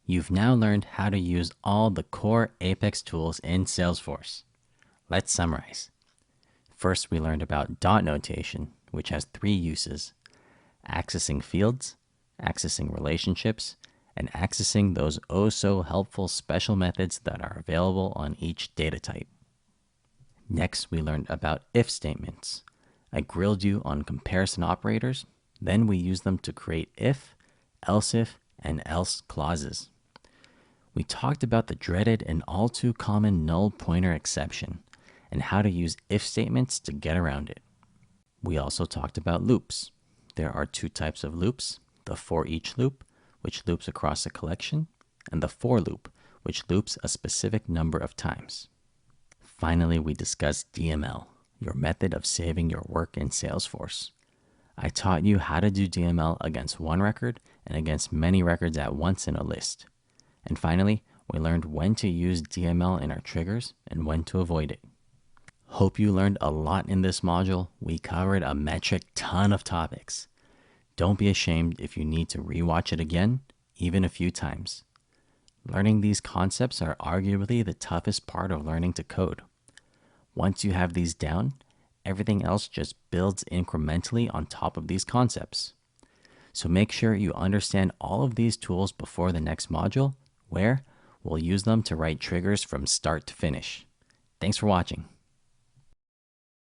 You've now learned how to use all the core Apex tools in Salesforce. Let's summarize. First, we learned about dot notation, which has three uses: accessing fields, accessing relationships, and accessing those oh so helpful special methods that are available on each data type. Next, we learned about if statements. I grilled you on comparison operators, then we used them to create if, else if, and else clauses. We talked about the dreaded and all too common null pointer exception and how to use if statements to get around it. We also talked about loops. There are two types of loops: the for each loop, which loops across a collection, and the for loop, which loops a specific number of times. Finally, we discussed DML, your method of saving your work in Salesforce. I taught you how to do DML against one record and against many records at once in a list. And finally, we learned when to use DML in our triggers and when to avoid it. Hope you learned a lot in this module. We covered a metric ton of topics. Don't be ashamed if you need to rewatch it again, even a few times. Learning these concepts are arguably the toughest part of learning to code. Once you have these down, everything else just builds incrementally on top of these concepts. So make sure you understand all of these tools before the next module, where we'll use them to write triggers from start to finish. Thanks for watching.